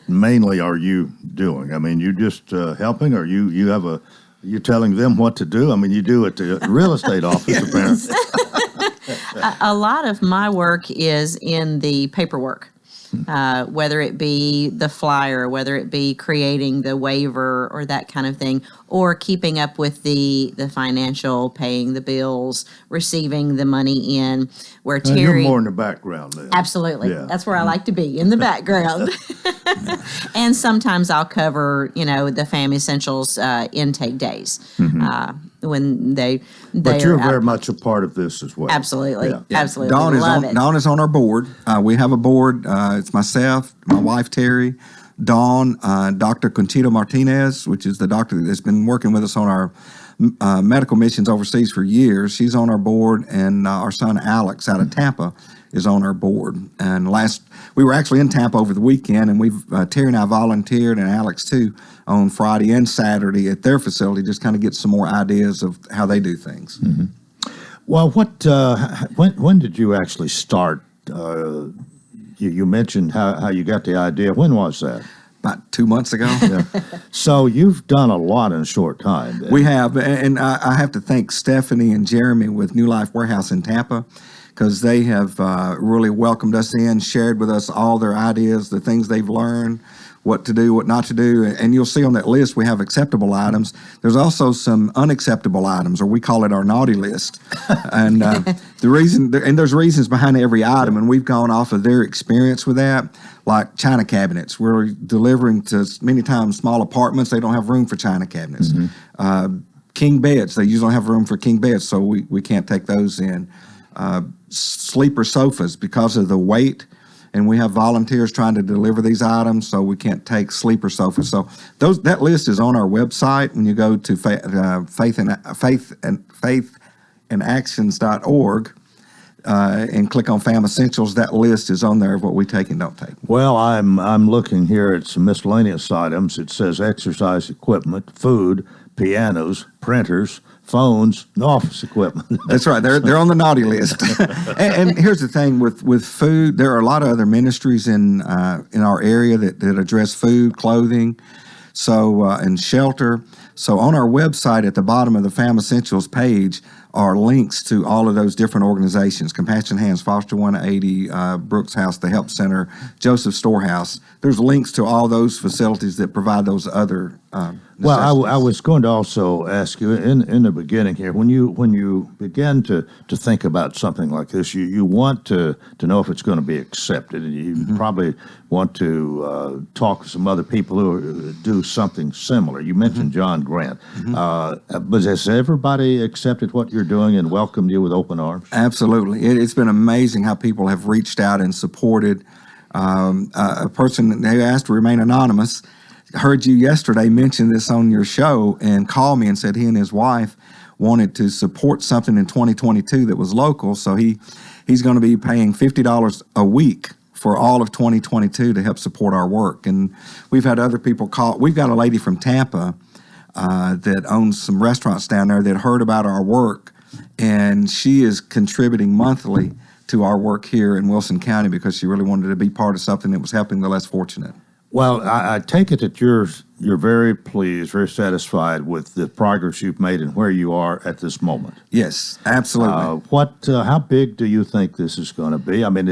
mainly are you doing? I mean, you just helping, or you telling them what to do? I mean, you do at the real estate office, apparently. A lot of my work is in the paperwork. Whether it be the flyer, whether it be creating the waiver or that kind of thing, or keeping up with the financial, paying the bills, receiving the money in, where Terry... You're more in the background then. Absolutely. Yeah. That's where I like to be, in the background. And sometimes I'll cover, the Family Essentials intake days. Mm-hmm. When but you're very much a part of this as well. Absolutely. Yeah. Absolutely. Dawn is on our board. We have a board. It's myself, my wife, Terry, Dawn, Dr. Conchito Martinez, which is the doctor that's been working with us on our medical missions overseas for years. She's on our board, and our son, Alex, out of Tampa, is on our board. And we were actually in Tampa over the weekend, and Terry and I volunteered, and Alex too, on Friday and Saturday at their facility, just kind of get some more ideas of how they do things. Mm-hmm. Well, when did you actually start? You mentioned how you got the idea. When was that? About 2 months ago. Yeah. So you've done a lot in a short time. We have, and I have to thank Stephanie and Jeremy with New Life Warehouse in Tampa, because they have really welcomed us in, shared with us all their ideas, the things they've learned, what to do, what not to do. And you'll see on that list we have acceptable items. There's also some unacceptable items, or we call it our naughty list. And there's reasons behind every item, and we've gone off of their experience with that, like china cabinets. We're delivering to many times small apartments. They don't have room for china cabinets. Mm-hmm. King beds, they usually don't have room for king beds, so we can't take those in. Sleeper sofas, because of the weight, and we have volunteers trying to deliver these items, so we can't take sleeper sofas. So that list is on our website. When you go to faithinactions.org and click on Fam Essentials, that list is on there of what we take and don't take. Well, I'm looking here at some miscellaneous items. It says exercise equipment, food, pianos, printers, phones, and office equipment. That's right. They're on the naughty list. and here's the thing with food. There are a lot of other ministries in our area that address food, clothing, and shelter. So on our website at the bottom of the Fam Essentials page are links to all of those different organizations: Compassion Hands, Foster 180, Brooks House, the Help Center, Joseph Storehouse. There's links to all those facilities that provide those other Well, I was going to also ask you in the beginning here, when you begin to think about something like this, you want to know if it's going to be accepted, and you probably want to talk to some other people who do something similar. You mentioned John Grant, but has everybody accepted what you're doing and welcomed you with open arms? Absolutely. It's been amazing how people have reached out and supported. A person who asked to remain anonymous heard you yesterday mention this on your show and called me and said he and his wife wanted to support something in 2022 that was local, so he's going to be paying $50 a week for all of 2022 to help support our work. And we've had other people call. We've got a lady from Tampa that owns some restaurants down there that heard about our work, and she is contributing monthly to our work here in Wilson County because she really wanted to be part of something that was helping the less fortunate. Well, I take it that you're very pleased, very satisfied with the progress you've made and where you are at this moment. Yes, absolutely. How big do you think this is going to be? I mean,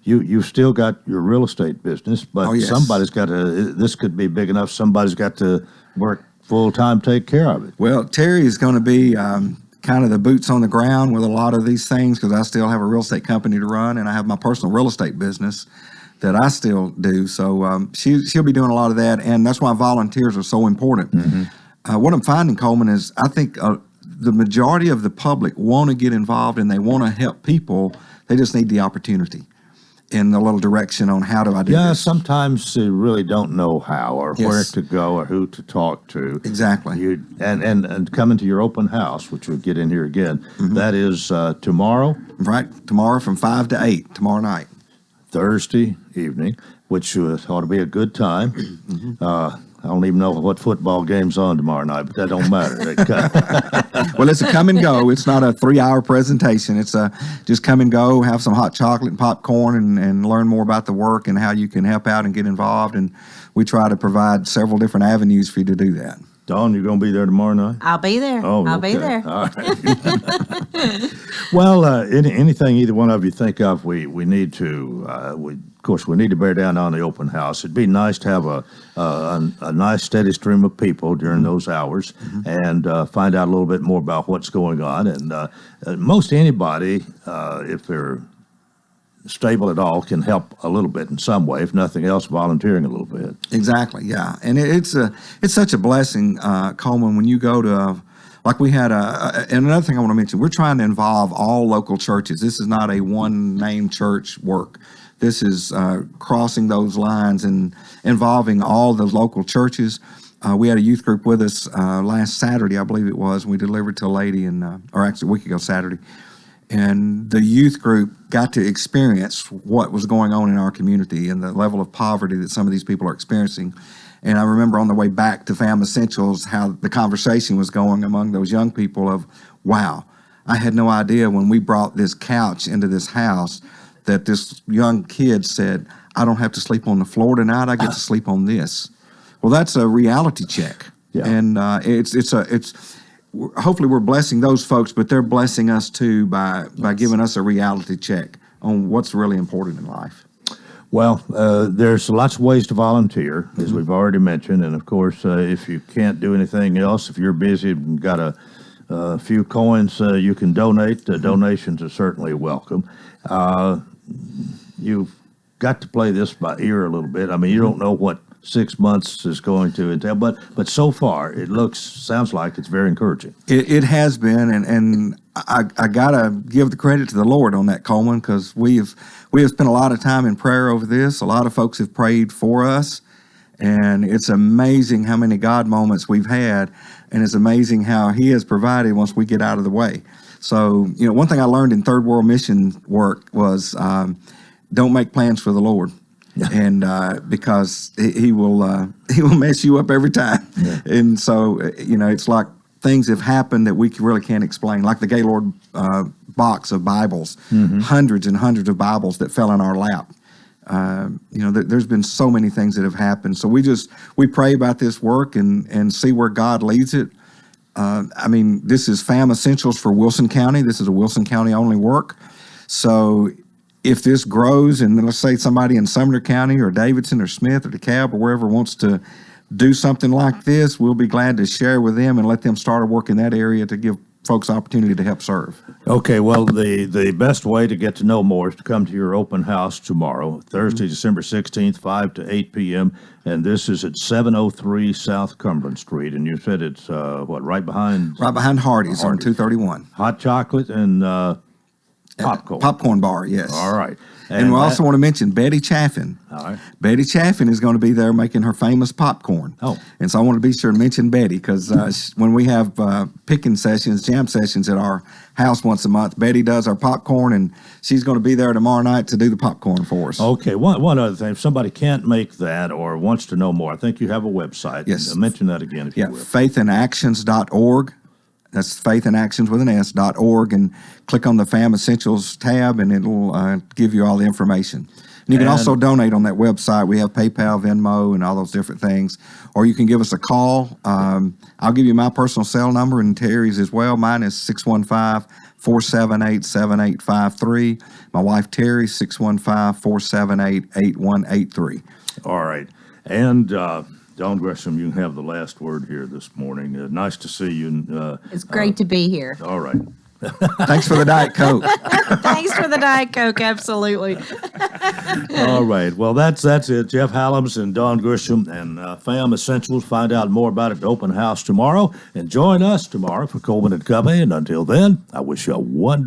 you've still got your real estate business, but somebody's got to. This could be big enough. Somebody's got to work full time, take care of it. Well, Terry is going to be kind of the boots on the ground with a lot of these things because I still have a real estate company to run, and I have my personal real estate business that I still do. So she'll be doing a lot of that, and that's why volunteers are so important. What I'm finding, Coleman, is I think the majority of the public want to get involved and they want to help people. They just need the opportunity and a little direction on how do I do this. Yeah, sometimes they really don't know how or where to go or who to talk to. Exactly. And coming to your open house, which we'll get in here again, that is tomorrow? Right, tomorrow from 5 to 8, tomorrow night. Thursday evening, which ought to be a good time. I don't even know what football game's on tomorrow night, but that don't matter. Well, it's a come and go. It's not a 3-hour presentation. It's a just come and go, have some hot chocolate and popcorn and learn more about the work and how you can help out and get involved. And we try to provide several different avenues for you to do that. Dawn, you're going to be there tomorrow night? I'll be there. I'll be there. All right. Well, anything either one of you think of, we need to, of course, we need to bear down on the open house. It'd be nice to have a nice steady stream of people during those hours and find out a little bit more about what's going on. And most anybody, if they're stable at all, can help a little bit in some way, if nothing else, volunteering a little bit. Exactly, yeah. And it's such a blessing, Coleman, when you go to, like we had and another thing I want to mention, we're trying to involve all local churches. This is not a one-name church work. This is crossing those lines and involving all the local churches. We had a youth group with us last Saturday, I believe it was. We delivered to a lady, or actually a week ago Saturday. And the youth group got to experience what was going on in our community and the level of poverty that some of these people are experiencing. And I remember on the way back to Fam Essentials how the conversation was going among those young people of, wow, I had no idea when we brought this couch into this house that this young kid said, I don't have to sleep on the floor tonight, I get to sleep on this. Well, that's a reality check. Yeah. And hopefully we're blessing those folks, but they're blessing us too by giving us a reality check on what's really important in life. Well, there's lots of ways to volunteer, as we've already mentioned, and of course, if you can't do anything else, if you're busy and got a few coins you can donate, donations are certainly welcome. You've got to play this by ear a little bit. I mean, you don't know what 6 months is going to entail, but so far it sounds like it's very encouraging. It has been, and I gotta give the credit to the Lord on that, Coleman, because we have spent a lot of time in prayer over this. A lot of folks have prayed for us, and it's amazing how many God moments we've had, and it's amazing how He has provided once we get out of the way. So, one thing I learned in third world mission work was don't make plans for the Lord. And because he will mess you up every time. Yeah. And so, it's like things have happened that we really can't explain, like the Gaylord box of Bibles, hundreds and hundreds of Bibles that fell in our lap. There's been so many things that have happened. So we pray about this work and see where God leads it. This is Fam Essentials for Wilson County. This is a Wilson County only work. So if this grows and let's say somebody in Sumner County or Davidson or Smith or DeKalb or wherever wants to do something like this, we'll be glad to share with them and let them start a work in that area to give folks opportunity to help serve. Okay, well, the best way to get to know more is to come to your open house tomorrow, Thursday, December 16th, 5 to 8 p.m., and this is at 703 South Cumberland Street, and you said it's, right behind? Right behind Hardee's on 231. Hot chocolate and popcorn. Popcorn bar, yes. All right. And we also want to mention Betty Chaffin. All right. Betty Chaffin is going to be there making her famous popcorn. Oh. And so I want to be sure to mention Betty because when we have picking sessions, jam sessions at our house once a month, Betty does our popcorn, and she's going to be there tomorrow night to do the popcorn for us. Okay, one other thing. If somebody can't make that or wants to know more, I think you have a website. Yes. Mention that again if you will. faithandactions.org. That's faithandactions with an S.org, and click on the FAM Essentials tab, and it'll give you all the information. And you can also donate on that website. We have PayPal, Venmo, and all those different things. Or you can give us a call. I'll give you my personal cell number and Terry's as well. Mine is 615-478-7853. My wife, Terry, 615-478-8183. All right. And Dawn Gresham, you can have the last word here this morning. Nice to see you. It's great to be here. All right. Thanks for the Diet Coke. Thanks for the Diet Coke, absolutely. All right. Well, that's it. Jeff Hallams and Dawn Grisham and FAM Essentials. Find out more about it at Open House tomorrow. And join us tomorrow for Coleman and Company. And until then, I wish you a wonderful